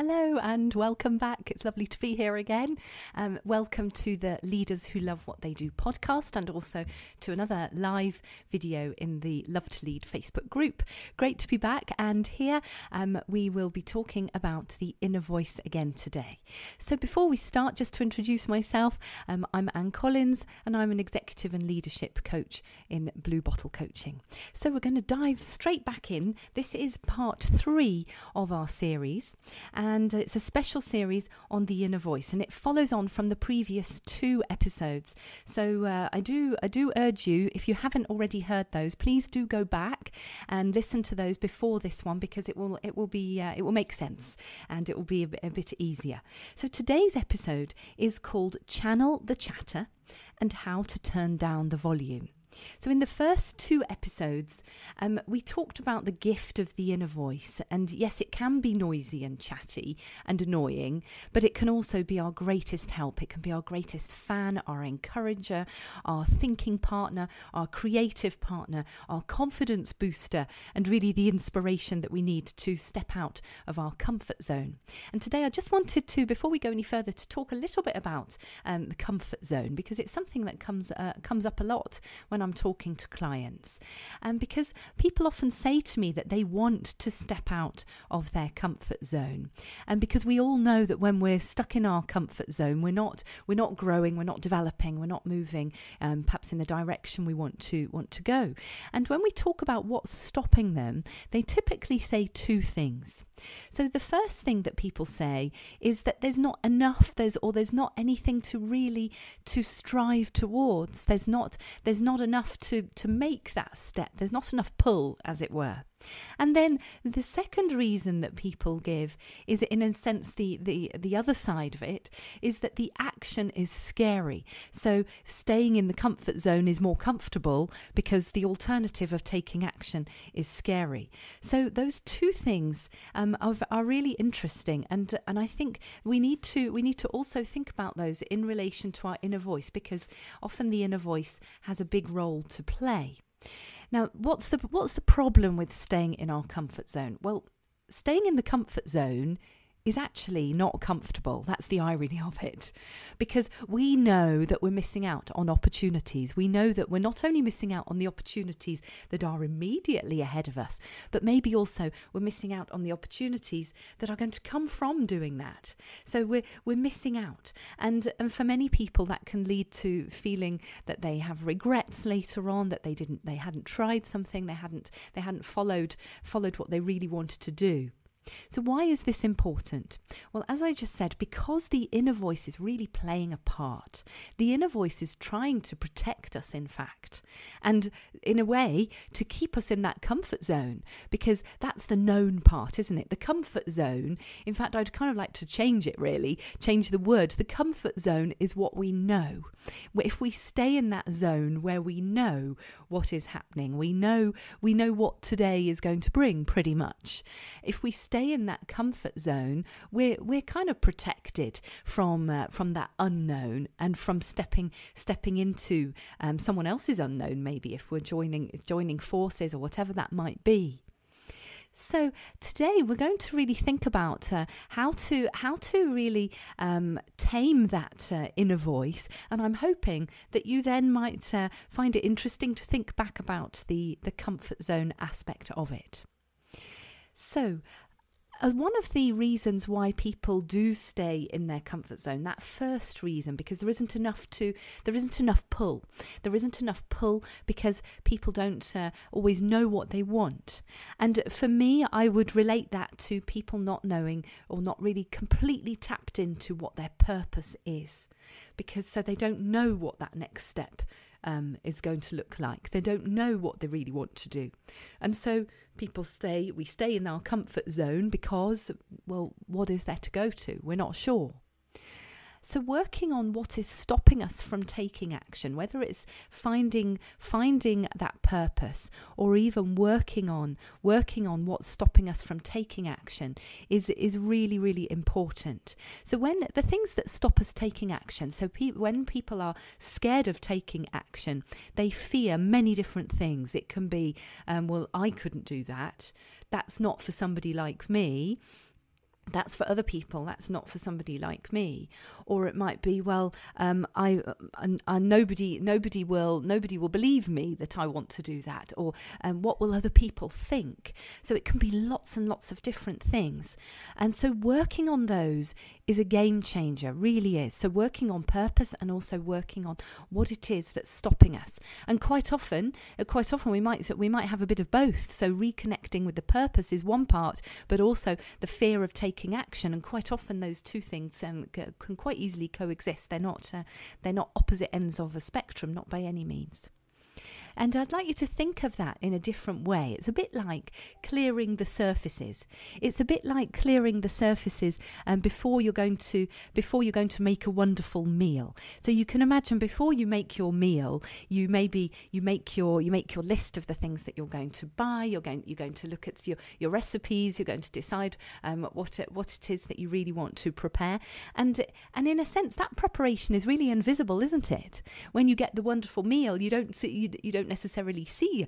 Hello and welcome back. It's lovely to be here again. Welcome to the Leaders Who Love What They Do podcast and also to another live video in the Love to Lead Facebook group. Great to be back, and here we will be talking about the inner voice again today. So before we start, just to introduce myself, I'm Anne Collins and I'm an executive and leadership coach in Blue Bottle Coaching. So we're going to dive straight back in. This is part 3 of our series. And it's a special series on the inner voice, and it follows on from the previous 2 episodes. So I do urge you, if you haven't already heard those, please do go back and listen to those before this one, because it will make sense and it will be a bit easier. So today's episode is called Channel the Chatter and How to Turn Down the Volume. So in the first 2 episodes, we talked about the gift of the inner voice. And yes, it can be noisy and chatty and annoying, but it can also be our greatest help. It can be our greatest fan, our encourager, our thinking partner, our creative partner, our confidence booster, and really the inspiration that we need to step out of our comfort zone. And today I just wanted to, before we go any further, to talk a little bit about the comfort zone, because it's something that comes up a lot when I'm talking to clients, and because people often say to me that they want to step out of their comfort zone, and because we all know that when we're stuck in our comfort zone, we're not growing, we're not developing, we're not moving perhaps in the direction we want to go. And when we talk about what's stopping them, they typically say 2 things. So the first thing that people say is that there's not enough, there's not anything to strive towards. There's not enough to make that step. There's not enough pull, as it were. And then the second reason that people give is, in a sense, the other side of it is that the action is scary. So staying in the comfort zone is more comfortable because the alternative of taking action is scary. So those 2 things are really interesting, and I think we need to also think about those in relation to our inner voice, because often the inner voice has a big role to play. Now, what's the problem with staying in our comfort zone? Well, staying in the comfort zone is actually not comfortable. That's the irony of it, because we know that we're missing out on opportunities. We know that we're not only missing out on the opportunities that are immediately ahead of us, but maybe also we're missing out on the opportunities that are going to come from doing that. So we're missing out, and for many people that can lead to feeling that they have regrets later on, that they hadn't tried something, they hadn't followed what they really wanted to do. So why is this important? Well, as I just said, because the inner voice is really playing a part. The inner voice is trying to protect us, in fact, and in a way to keep us in that comfort zone, because that's the known part, isn't it? The comfort zone, in fact, I'd kind of like to change the word. The comfort zone is what we know. If we stay in that zone where we know what is happening, we know what today is going to bring, pretty much. If we stay in that comfort zone, we're kind of protected from that unknown, and from stepping into someone else's unknown, maybe if we're joining forces or whatever that might be. So today we're going to really think about how to really tame that inner voice, and I'm hoping that you then might find it interesting to think back about the comfort zone aspect of it. So one of the reasons why people do stay in their comfort zone, that first reason, because there isn't enough pull. There isn't enough pull because people don't always know what they want. And for me, I would relate that to people not knowing or not really completely tapped into what their purpose is, because so they don't know what that next step is going to look like. They don't know what they really want to do. And so we stay in our comfort zone because, well, what is there to go to? We're not sure. So working on what is stopping us from taking action, whether it's finding that purpose, or even working on what's stopping us from taking action, is really, really important. So when the things that stop us taking action, so when people are scared of taking action, they fear many different things. It can be, well, I couldn't do that. That's not for somebody like me. That's for other people. That's not for somebody like me. Or it might be, well, nobody will believe me that I want to do that. Or what will other people think? So it can be lots and lots of different things. And so working on those is a game changer, really is. So working on purpose and also working on what it is that's stopping us. And quite often we might have a bit of both. So reconnecting with the purpose is one part, but also the fear of taking action, and quite often those two things can quite easily coexist. They're not opposite ends of a spectrum, not by any means. And I'd like you to think of that in a different way. It's a bit like clearing the surfaces. It's a bit like clearing the surfaces before you're going to make a wonderful meal. So you can imagine before you make your meal, you make your list of the things that you're going to buy. You're going to look at your recipes. You're going to decide what it is that you really want to prepare. And in a sense, that preparation is really invisible, isn't it? When you get the wonderful meal, you don't necessarily see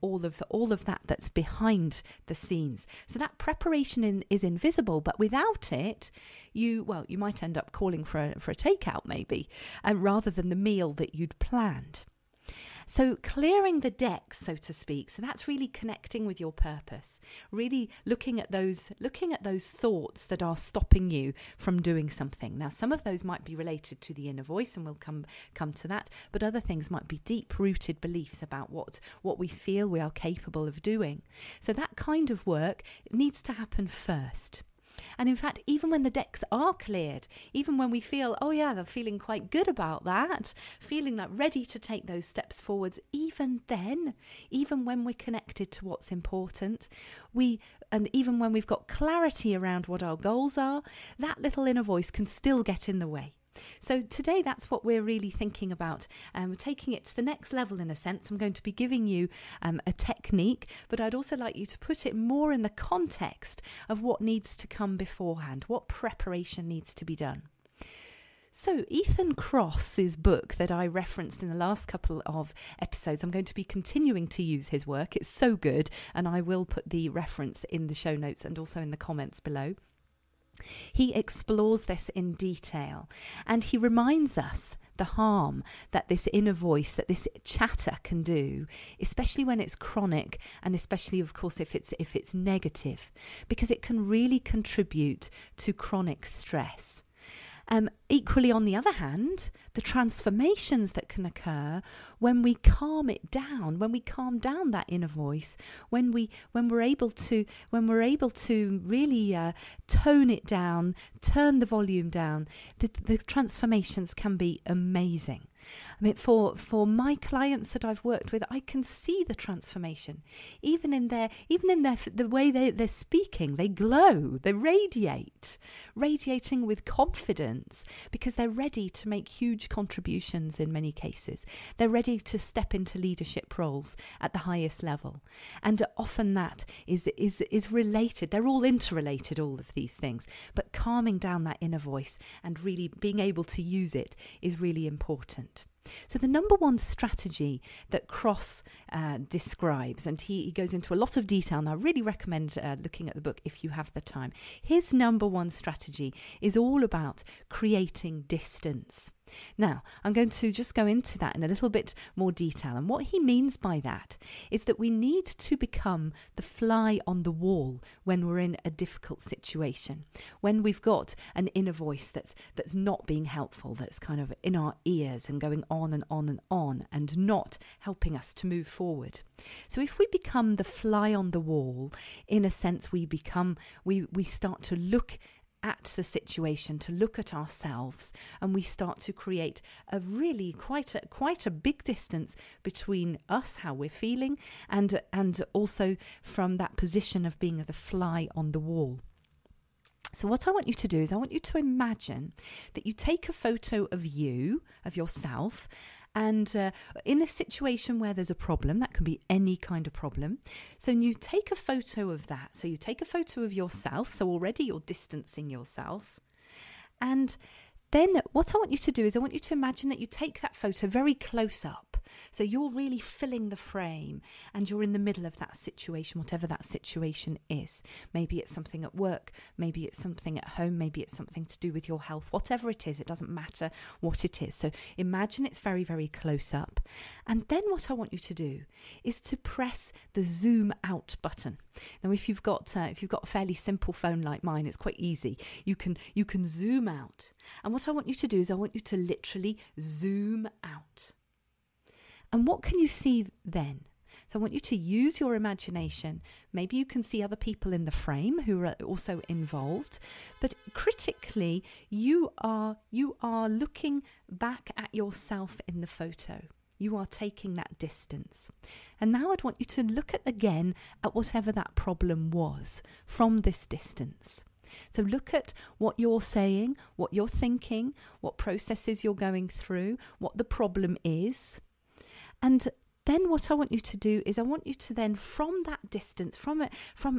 all of that that's behind the scenes. So that preparation is invisible, but without it, you might end up calling for a takeout maybe, rather than the meal that you'd planned. So clearing the decks, so to speak, so that's really connecting with your purpose, really looking at those thoughts that are stopping you from doing something. Now, some of those might be related to the inner voice, and we'll come to that, but other things might be deep-rooted beliefs about what we feel we are capable of doing. So that kind of work needs to happen first. And in fact, even when the decks are cleared, even when we feel, oh yeah, I'm feeling quite good about that, feeling like ready to take those steps forwards, even then, even when we're connected to what's important, and even when we've got clarity around what our goals are, that little inner voice can still get in the way. So today, that's what we're really thinking about. We're taking it to the next level in a sense. I'm going to be giving you a technique, but I'd also like you to put it more in the context of what needs to come beforehand, what preparation needs to be done. So Ethan Kross's book that I referenced in the last couple of episodes, I'm going to be continuing to use his work. It's so good, and I will put the reference in the show notes and also in the comments below. He explores this in detail, and he reminds us the harm that this inner voice, that this chatter can do, especially when it's chronic, and especially, of course, if it's negative, because it can really contribute to chronic stress. Equally, on the other hand, the transformations that can occur when we calm it down, when we calm down that inner voice, when we're able to really tone it down, turn the volume down, the transformations can be amazing. I mean, for my clients that I've worked with, I can see the transformation. Even in the way they're speaking, they glow, they radiating with confidence, because they're ready to make huge contributions in many cases. They're ready to step into leadership roles at the highest level. And often that is related. They're all interrelated, all of these things. But calming down that inner voice and really being able to use it is really important. So the number one strategy that Kross describes, and he goes into a lot of detail, and I really recommend looking at the book if you have the time. His number one strategy is all about creating distance. Now, I'm going to just go into that in a little bit more detail. And what he means by that is that we need to become the fly on the wall when we're in a difficult situation, when we've got an inner voice that's not being helpful, that's kind of in our ears and going on and on and on and not helping us to move forward. So if we become the fly on the wall, in a sense, we start to look at the situation, to look at ourselves, and we start to create a really quite a big distance between us, how we're feeling, and also from that position of being the fly on the wall. So what I want you to do is I want you to imagine that you take a photo of yourself, and in a situation where there's a problem, that can be any kind of problem. So you take a photo of that. So you take a photo of yourself. So already you're distancing yourself. And then what I want you to do is I want you to imagine that you take that photo very close up. So you're really filling the frame and you're in the middle of that situation, whatever that situation is. Maybe it's something at work, maybe it's something at home, maybe it's something to do with your health, whatever it is, it doesn't matter what it is. So imagine it's very, very close up. And then what I want you to do is to press the zoom out button. Now, if you've got a fairly simple phone like mine, it's quite easy. You can zoom out. And what I want you to do is I want you to literally zoom out. And what can you see then? So I want you to use your imagination. Maybe you can see other people in the frame who are also involved. But critically, you are looking back at yourself in the photo. You are taking that distance. And now I'd want you to look again at whatever that problem was from this distance. So look at what you're saying, what you're thinking, what processes you're going through, what the problem is. And then what I want you to do is I want you to then from that distance,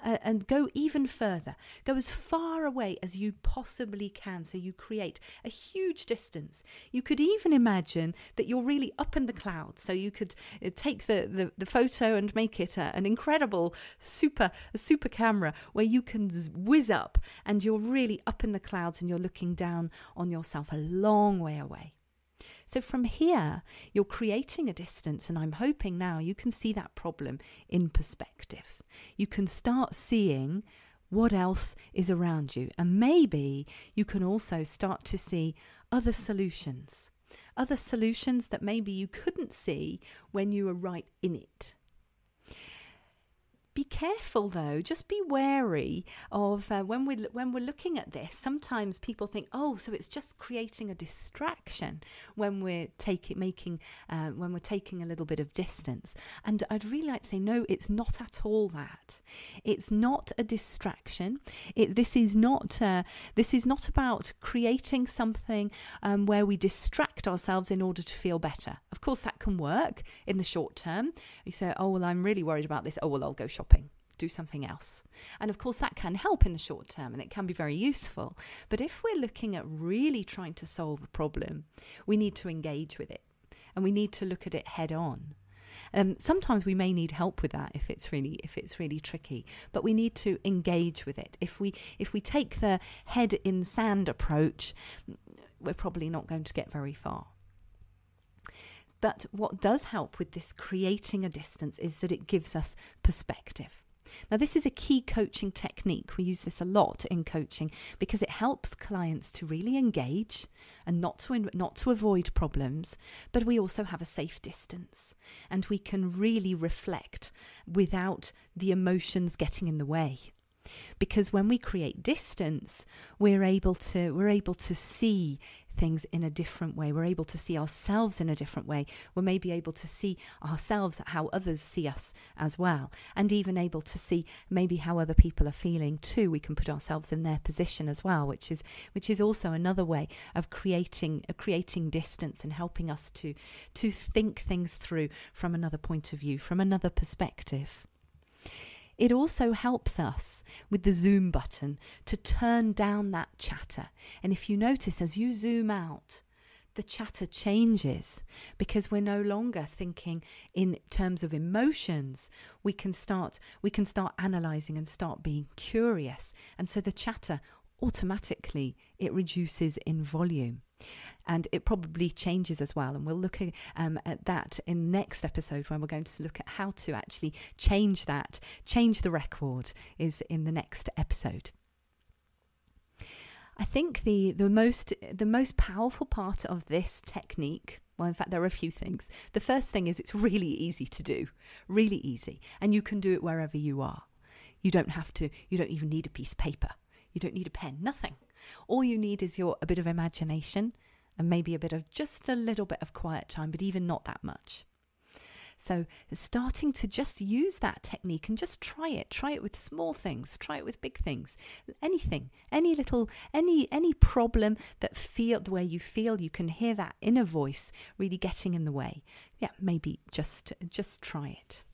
and go even further, go as far away as you possibly can. So you create a huge distance. You could even imagine that you're really up in the clouds. So you could take the photo and make it an incredible super camera where you can whiz up and you're really up in the clouds and you're looking down on yourself a long way away. So from here, you're creating a distance, and I'm hoping now you can see that problem in perspective. You can start seeing what else is around you, and maybe you can also start to see other solutions that maybe you couldn't see when you were right in it. Be careful though, just be wary of when we're looking at this. Sometimes people think, oh, so it's just creating a distraction when we're taking a little bit of distance. And I'd really like to say, no, it's not at all that. It's not a distraction. This is not about creating something where we distract ourselves in order to feel better. Of course, that can work in the short term. You say, oh, well, I'm really worried about this. Oh, well, I'll go shopping. Do something else. And of course that can help in the short term and it can be very useful. But if we're looking at really trying to solve a problem, we need to engage with it and we need to look at it head on. Sometimes we may need help with that if it's really tricky, but we need to engage with it. If we take the head in sand approach, we're probably not going to get very far. But what does help with this creating a distance is that it gives us perspective. Now, this is a key coaching technique. We use this a lot in coaching because it helps clients to really engage and not to avoid problems, but we also have a safe distance and we can really reflect without the emotions getting in the way. Because when we create distance, we're able to see things in a different way. We're able to see ourselves in a different way. We're maybe able to see ourselves how others see us as well, and even able to see maybe how other people are feeling too. We can put ourselves in their position as well, which is also another way of creating distance and helping us to think things through from another point of view, from another perspective. It also helps us with the zoom button to turn down that chatter. And if you notice, as you zoom out, the chatter changes because we're no longer thinking in terms of emotions. We can start analysing and start being curious. And so the chatter automatically, it reduces in volume. And it probably changes as well. And we'll look at that in the next episode when we're going to look at how to actually change the record is in the next episode. I think the most powerful part of this technique, well, in fact, there are a few things. The first thing is it's really easy to do, really easy. And you can do it wherever you are. You don't even need a piece of paper. You don't need a pen, nothing. All you need is a bit of imagination and maybe just a little bit of quiet time, but even not that much. So starting to just use that technique and just try it with small things, try it with big things, anything, any problem where you feel you can hear that inner voice really getting in the way. Yeah, maybe just try it.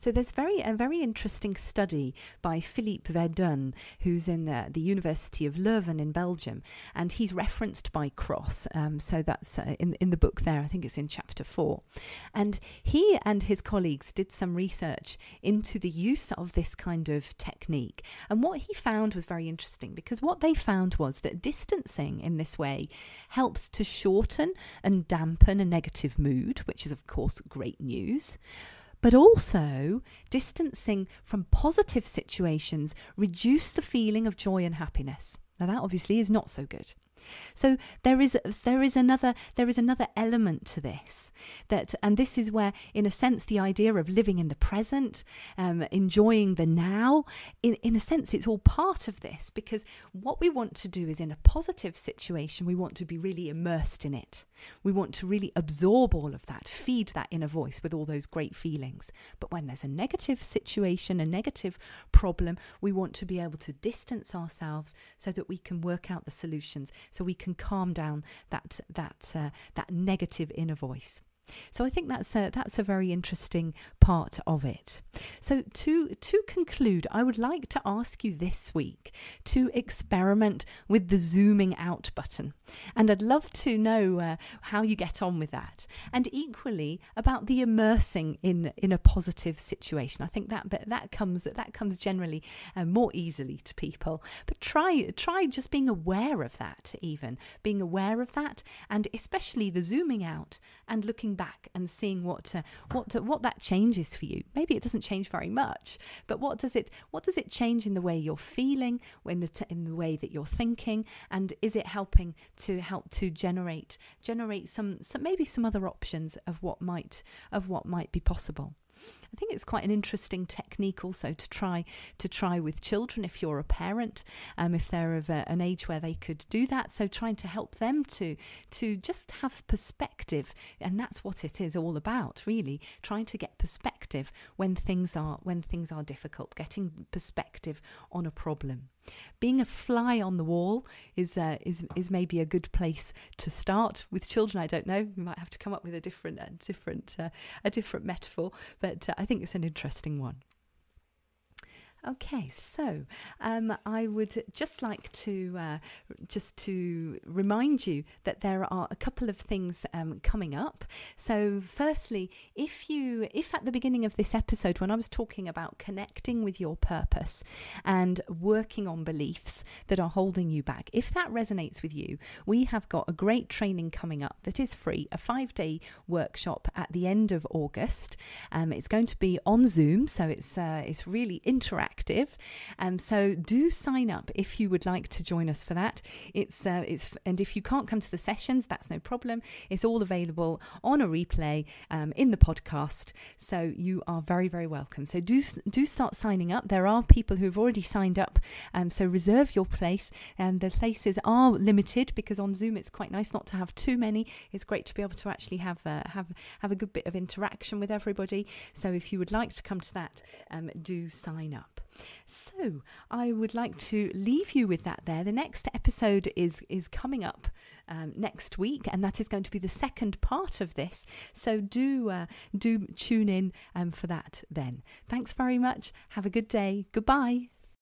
So there's a very interesting study by Philippe Verdun, who's in the University of Leuven in Belgium, and he's referenced by Cross. So that's in the book there. I think it's in chapter 4. And he and his colleagues did some research into the use of this kind of technique. And what he found was very interesting, because what they found was that distancing in this way helps to shorten and dampen a negative mood, which is of course great news. But also, distancing from positive situations reduce the feeling of joy and happiness. Now, that obviously is not so good. So there is another element to this, and this is where, in a sense, the idea of living in the present, enjoying the now, in a sense, it's all part of this, because what we want to do is, in a positive situation, we want to be really immersed in it. We want to really absorb all of that, feed that inner voice with all those great feelings. But when there's a negative situation, a negative problem, we want to be able to distance ourselves so that we can work out the solutions, so we can calm down that negative inner voice. So I think that's a very interesting part of it. So to conclude, I would like to ask you this week to experiment with the zooming out button. And I'd love to know how you get on with that. And equally about the immersing in a positive situation. I think that comes generally more easily to people. But try just being aware of that, being aware of that, and especially the zooming out and looking back and seeing what that changes for you. Maybe it doesn't change very much, but what does it change in the way you're feeling, in the way that you're thinking, and is it helping to generate some maybe some other options of what might be possible. I think it's quite an interesting technique also to try with children if you're a parent, if they're of an age where they could do that. So trying to help them to just have perspective, and that's what it is all about, really. Trying to get perspective when things are difficult, getting perspective on a problem. Being a fly on the wall is maybe a good place to start with children. I don't know. We might have to come up with a different metaphor, but I think it's an interesting one. Okay, so I would just like to remind you that there are a couple of things coming up. So firstly, if at the beginning of this episode, when I was talking about connecting with your purpose and working on beliefs that are holding you back, if that resonates with you, we have got a great training coming up that is free, a 5-day workshop at the end of August. It's going to be on Zoom, so it's really interactive. So do sign up if you would like to join us for that. And if you can't come to the sessions, that's no problem. It's all available on a replay in the podcast. So you are very, very welcome. So do start signing up. There are people who have already signed up. So reserve your place. And the places are limited because on Zoom it's quite nice not to have too many. It's great to be able to actually have a good bit of interaction with everybody. So if you would like to come to that, do sign up. So I would like to leave you with that there. The next episode is coming up next week, and that is going to be the second part of this. So do tune in for that then. Thanks very much. Have a good day. Goodbye.